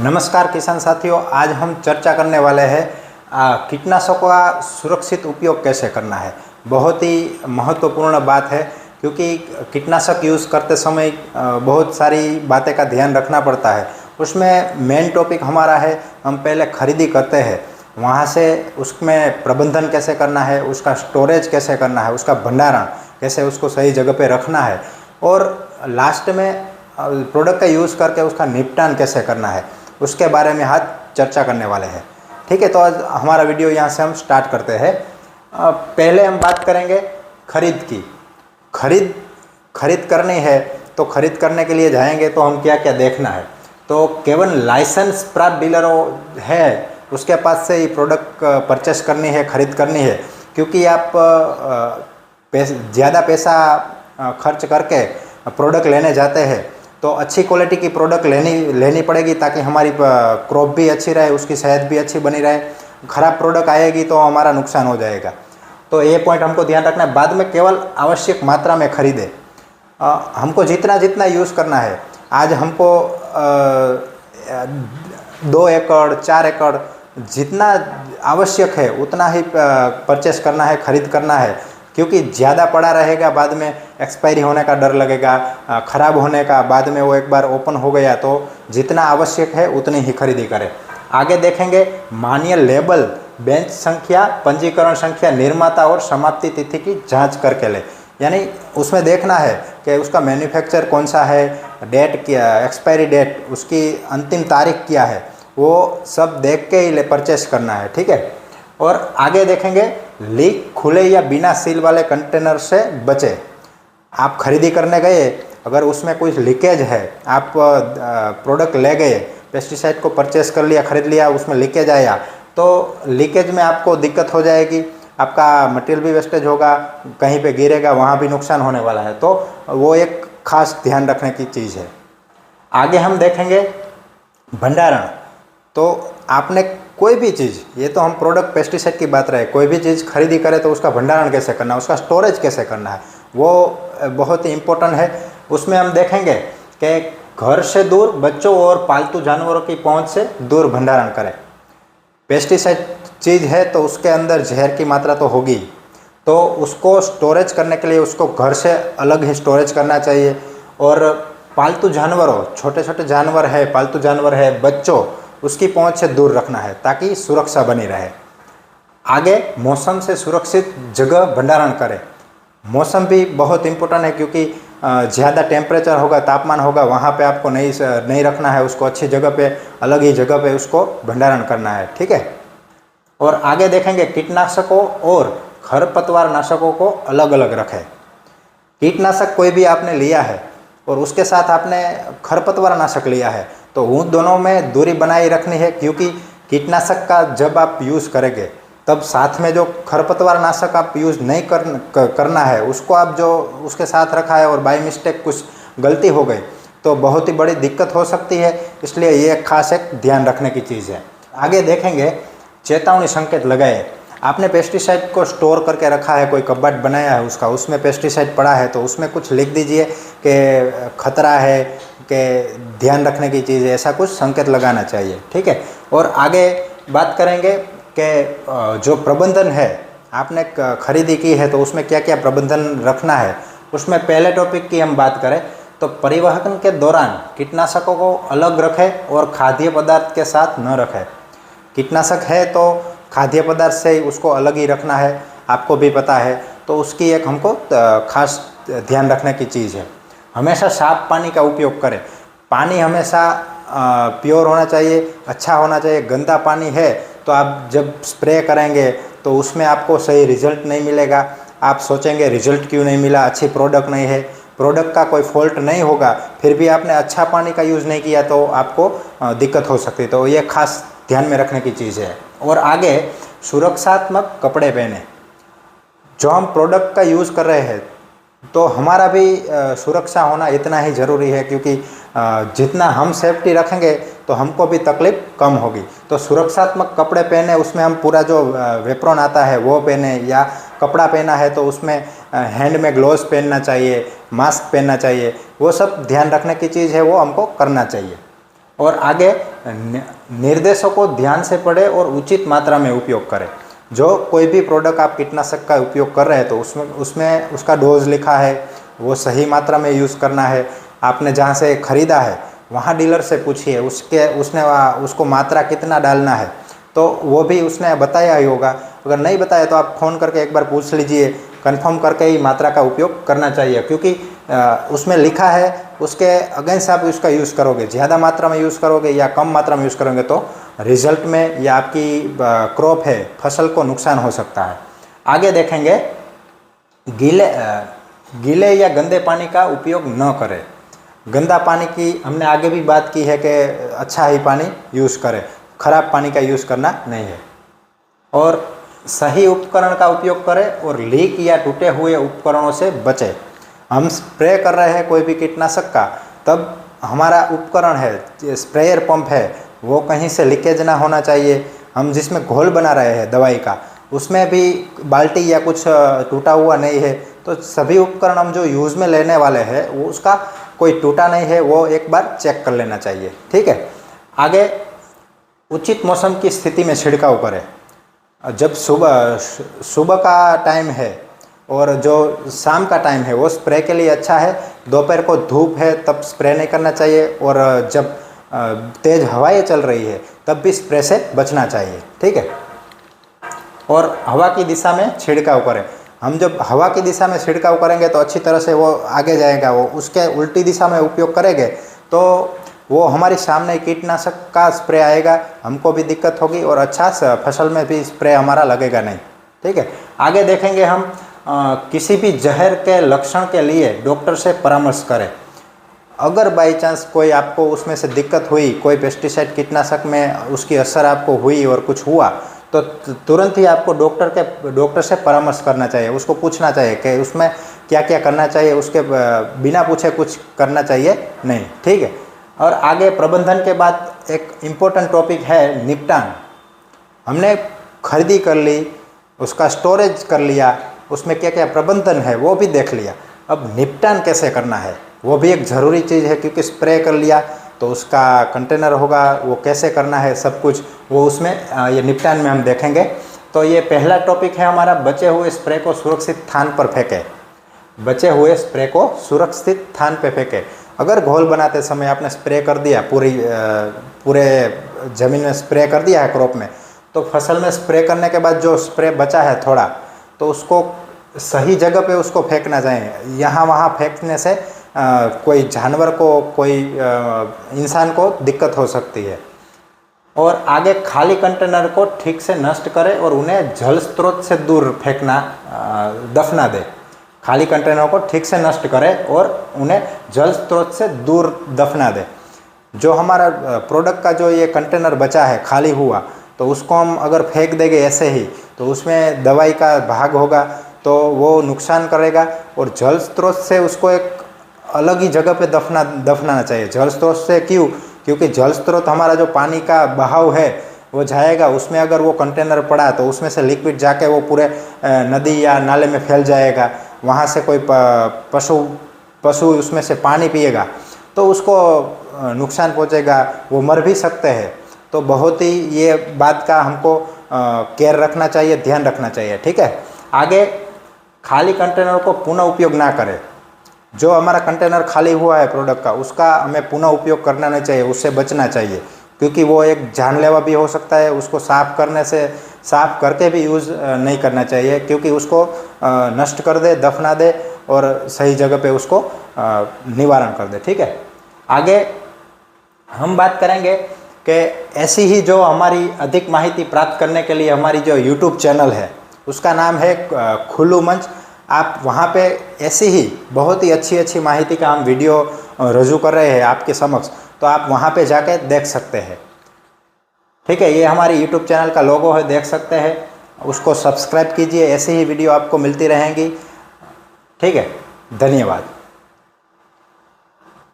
नमस्कार किसान साथियों, आज हम चर्चा करने वाले हैं कीटनाशकों का सुरक्षित उपयोग कैसे करना है। बहुत ही महत्वपूर्ण बात है क्योंकि कीटनाशक यूज़ करते समय बहुत सारी बातें का ध्यान रखना पड़ता है। उसमें मेन टॉपिक हमारा है, हम पहले खरीदी करते हैं, वहाँ से उसमें प्रबंधन कैसे करना है, उसका स्टोरेज कैसे करना है, उसका भंडारण कैसे उसको सही जगह पे रखना है और लास्ट में प्रोडक्ट का यूज़ करके उसका निपटान कैसे करना है, उसके बारे में आज चर्चा करने वाले हैं। ठीक है, तो आज हमारा वीडियो यहाँ से हम स्टार्ट करते हैं। पहले हम बात करेंगे खरीद की। खरीद करनी है तो खरीद करने के लिए जाएंगे तो हम क्या क्या देखना है। तो केवल लाइसेंस प्राप्त डीलरों है उसके पास से ही प्रोडक्ट परचेस करनी है, खरीद करनी है, क्योंकि आप ज़्यादा पैसा खर्च करके प्रोडक्ट लेने जाते हैं तो अच्छी क्वालिटी की प्रोडक्ट लेनी पड़ेगी ताकि हमारी क्रॉप भी अच्छी रहे, उसकी सेहत भी अच्छी बनी रहे। ख़राब प्रोडक्ट आएगी तो हमारा नुकसान हो जाएगा। तो ये पॉइंट हमको ध्यान रखना है। बाद में केवल आवश्यक मात्रा में खरीदें। हमको जितना यूज़ करना है, आज हमको 2 एकड़ 4 एकड़ जितना आवश्यक है उतना ही परचेस करना है, खरीद करना है, क्योंकि ज़्यादा पड़ा रहेगा बाद में एक्सपायरी होने का डर लगेगा, ख़राब होने का। बाद में वो एक बार ओपन हो गया तो जितना आवश्यक है उतनी ही खरीदी करें। आगे देखेंगे मान्य लेबल, बेंच संख्या, पंजीकरण संख्या, निर्माता और समाप्ति तिथि की जांच करके ले। यानी उसमें देखना है कि उसका मैन्युफैक्चर कौन सा है, डेट क्या, एक्सपायरी डेट, उसकी अंतिम तारीख क्या है, वो सब देख के ही परचेस करना है। ठीक है, और आगे देखेंगे लीक, खुले या बिना सील वाले कंटेनर से बचे। आप खरीदी करने गए, अगर उसमें कोई लीकेज है, आप प्रोडक्ट ले गए, पेस्टिसाइड को परचेस कर लिया, खरीद लिया, उसमें लीकेज आया तो लीकेज में आपको दिक्कत हो जाएगी, आपका मटेरियल भी वेस्टेज होगा, कहीं पे गिरेगा, वहाँ भी नुकसान होने वाला है। तो वो एक खास ध्यान रखने की चीज़ है। आगे हम देखेंगे भंडारण। तो आपने कोई भी चीज़, ये तो हम प्रोडक्ट पेस्टिसाइड की बात रहे, कोई भी चीज़ खरीदी करें तो उसका भंडारण कैसे करना है, उसका स्टोरेज कैसे करना है, वो बहुत ही इम्पोर्टेंट है। उसमें हम देखेंगे कि घर से दूर, बच्चों और पालतू जानवरों की पहुंच से दूर भंडारण करें। पेस्टिसाइड चीज़ है तो उसके अंदर जहर की मात्रा तो होगी, तो उसको स्टोरेज करने के लिए उसको घर से अलग ही स्टोरेज करना चाहिए। और पालतू जानवरों, छोटे छोटे जानवर है, पालतू जानवर है, बच्चों, उसकी पहुंच से दूर रखना है ताकि सुरक्षा बनी रहे। आगे मौसम से सुरक्षित जगह भंडारण करें। मौसम भी बहुत इम्पोर्टेंट है क्योंकि ज़्यादा टेम्परेचर होगा, तापमान होगा, वहाँ पे आपको नहीं रखना है उसको, अच्छी जगह पे, अलग ही जगह पे उसको भंडारण करना है। ठीक है, और आगे देखेंगे कीटनाशकों और खरपतवार नाशकों को अलग अलग रखें। कीटनाशक कोई भी आपने लिया है और उसके साथ आपने खरपतवार नाशक लिया है तो उन दोनों में दूरी बनाए रखनी है, क्योंकि कीटनाशक का जब आप यूज़ करेंगे तब साथ में जो खरपतवार नाशक आप यूज़ नहीं करना है, उसको आप जो उसके साथ रखा है और बाय मिस्टेक कुछ गलती हो गई तो बहुत ही बड़ी दिक्कत हो सकती है। इसलिए ये खास एक ध्यान रखने की चीज़ है। आगे देखेंगे चेतावनी संकेत लगाए। आपने पेस्टिसाइड को स्टोर करके रखा है, कोई कबर्ड बनाया है उसका, उसमें पेस्टिसाइड पड़ा है तो उसमें कुछ लिख दीजिए कि खतरा है, कि ध्यान रखने की चीज़ है, ऐसा कुछ संकेत लगाना चाहिए। ठीक है, और आगे बात करेंगे कि जो प्रबंधन है, आपने खरीदी की है तो उसमें क्या क्या प्रबंधन रखना है। उसमें पहले टॉपिक की हम बात करें तो परिवहन के दौरान कीटनाशकों को अलग रखें और खाद्य पदार्थ के साथ न रखें। कीटनाशक है तो खाद्य पदार्थ से उसको अलग ही रखना है, आपको भी पता है, तो उसकी एक हमको खास ध्यान रखने की चीज़ है। हमेशा साफ पानी का उपयोग करें। पानी हमेशा प्योर होना चाहिए, अच्छा होना चाहिए। गंदा पानी है तो आप जब स्प्रे करेंगे तो उसमें आपको सही रिजल्ट नहीं मिलेगा। आप सोचेंगे रिजल्ट क्यों नहीं मिला, अच्छी प्रोडक्ट नहीं है, प्रोडक्ट का कोई फॉल्ट नहीं होगा, फिर भी आपने अच्छा पानी का यूज़ नहीं किया तो आपको दिक्कत हो सकती है। तो ये खास ध्यान में रखने की चीज़ है। और आगे सुरक्षात्मक कपड़े पहने। जो हम प्रोडक्ट का यूज़ कर रहे हैं तो हमारा भी सुरक्षा होना इतना ही ज़रूरी है, क्योंकि जितना हम सेफ्टी रखेंगे तो हमको भी तकलीफ कम होगी। तो सुरक्षात्मक कपड़े पहने, उसमें हम पूरा जो वेप्रॉन आता है वो पहने, या कपड़ा पहना है तो उसमें हैंड में ग्लोव्स पहनना चाहिए, मास्क पहनना चाहिए, वो सब ध्यान रखने की चीज़ है, वो हमको करना चाहिए। और आगे निर्देशों को ध्यान से पढ़े और उचित मात्रा में उपयोग करें। जो कोई भी प्रोडक्ट आप कीटनाशक का उपयोग कर रहे हैं तो उसमें उसका डोज लिखा है, वो सही मात्रा में यूज़ करना है। आपने जहाँ से ख़रीदा है वहाँ डीलर से पूछिए उसको मात्रा कितना डालना है, तो वो भी उसने बताया ही होगा। अगर नहीं बताया तो आप फ़ोन करके एक बार पूछ लीजिए, कंफर्म करके ही मात्रा का उपयोग करना चाहिए, क्योंकि उसमें लिखा है उसके अगेंस्ट आप उसका यूज़ करोगे, ज़्यादा मात्रा में यूज़ करोगे या कम मात्रा में यूज़ करोगे तो रिज़ल्ट में या आपकी क्रॉप है, फसल को नुकसान हो सकता है। आगे देखेंगे गीले या गंदे पानी का उपयोग न करें। गंदा पानी की हमने आगे भी बात की है कि अच्छा ही पानी यूज़ करें, ख़राब पानी का यूज़ करना नहीं है। और सही उपकरण का उपयोग करें और लीक या टूटे हुए उपकरणों से बचें। हम स्प्रे कर रहे हैं कोई भी कीटनाशक का, तब हमारा उपकरण है, स्प्रेयर पंप है, वो कहीं से लीकेज ना होना चाहिए। हम जिसमें घोल बना रहे हैं दवाई का, उसमें भी बाल्टी या कुछ टूटा हुआ नहीं है, तो सभी उपकरण हम जो यूज़ में लेने वाले हैं वो उसका कोई टूटा नहीं है, वो एक बार चेक कर लेना चाहिए। ठीक है। आगे उचित मौसम की स्थिति में छिड़काव करें। जब सुबह का टाइम है और जो शाम का टाइम है वो स्प्रे के लिए अच्छा है। दोपहर को धूप है तब स्प्रे नहीं करना चाहिए, और जब तेज़ हवाएं चल रही है तब भी स्प्रे से बचना चाहिए। ठीक है। और हवा की दिशा में छिड़काव करें। हम जब हवा की दिशा में छिड़काव करेंगे तो अच्छी तरह से वो आगे जाएगा। वो उसके उल्टी दिशा में उपयोग करेंगे तो वो हमारी सामने कीटनाशक का स्प्रे आएगा, हमको भी दिक्कत होगी और अच्छा फसल में भी स्प्रे हमारा लगेगा नहीं। ठीक है। आगे देखेंगे हम किसी भी जहर के लक्षण के लिए डॉक्टर से परामर्श करें। अगर बाई चांस कोई आपको उसमें से दिक्कत हुई, कोई पेस्टिसाइड कीटनाशक में उसकी असर आपको हुई और कुछ हुआ, तो तुरंत ही आपको डॉक्टर से परामर्श करना चाहिए। उसको पूछना चाहिए कि उसमें क्या क्या करना चाहिए, उसके बिना पूछे कुछ करना चाहिए नहीं। ठीक है। और आगे प्रबंधन के बाद एक इम्पोर्टेंट टॉपिक है निपटान। हमने खरीदी कर ली, उसका स्टोरेज कर लिया, उसमें क्या क्या प्रबंधन है वो भी देख लिया। अब निपटान कैसे करना है वो भी एक ज़रूरी चीज़ है, क्योंकि स्प्रे कर लिया तो उसका कंटेनर होगा, वो कैसे करना है सब कुछ वो उसमें ये निपटान में हम देखेंगे। तो ये पहला टॉपिक है हमारा, बचे हुए स्प्रे को सुरक्षित स्थान पर फेंकें। बचे हुए स्प्रे को सुरक्षित स्थान पर फेंकें। अगर घोल बनाते समय आपने स्प्रे कर दिया, पूरे ज़मीन में स्प्रे कर दिया है क्रॉप में, तो फसल में स्प्रे करने के बाद जो स्प्रे बचा है थोड़ा, तो उसको सही जगह पे उसको फेंकना चाहिए। यहाँ वहाँ फेंकने से कोई जानवर को, कोई इंसान को दिक्कत हो सकती है। और आगे खाली कंटेनर को ठीक से नष्ट करें और उन्हें जल स्रोत से दूर फेंकना, दफना दें। खाली कंटेनर को ठीक से नष्ट करें और उन्हें जल स्रोत से दूर दफना दें। जो हमारा प्रोडक्ट का जो ये कंटेनर बचा है खाली हुआ, तो उसको हम अगर फेंक देंगे ऐसे ही, तो उसमें दवाई का भाग होगा तो वो नुकसान करेगा। और जल स्रोत से उसको एक अलग ही जगह पे दफनाना चाहिए। जल स्रोत से क्यों? क्योंकि जल स्रोत हमारा जो पानी का बहाव है वो जाएगा, उसमें अगर वो कंटेनर पड़ा तो उसमें से लिक्विड जाके वो पूरे नदी या नाले में फैल जाएगा। वहाँ से कोई पशु उसमें से पानी पिएगा तो उसको नुकसान पहुँचेगा, वो मर भी सकते हैं। तो बहुत ही ये बात का हमको केयर रखना चाहिए, ध्यान रखना चाहिए। ठीक है। आगे खाली कंटेनर को पुनः उपयोग ना करें। जो हमारा कंटेनर खाली हुआ है प्रोडक्ट का, उसका हमें पुनः उपयोग करना नहीं चाहिए, उससे बचना चाहिए, क्योंकि वो एक जानलेवा भी हो सकता है। उसको साफ़ करके भी यूज़ नहीं करना चाहिए, क्योंकि उसको नष्ट कर दे, दफना दे और सही जगह पे उसको निवारण कर दे। ठीक है। आगे हम बात करेंगे कि ऐसी ही जो हमारी अधिक माहिती प्राप्त करने के लिए हमारी जो YouTube चैनल है उसका नाम है खुल्लू मंच। आप वहाँ पे ऐसी ही बहुत ही अच्छी माहिती का हम वीडियो रजू कर रहे हैं आपके समक्ष, तो आप वहाँ पे जाके देख सकते हैं। ठीक है। ये हमारी YouTube चैनल का लोगो है, देख सकते हैं, उसको सब्सक्राइब कीजिए, ऐसी ही वीडियो आपको मिलती रहेंगी। ठीक है। धन्यवाद।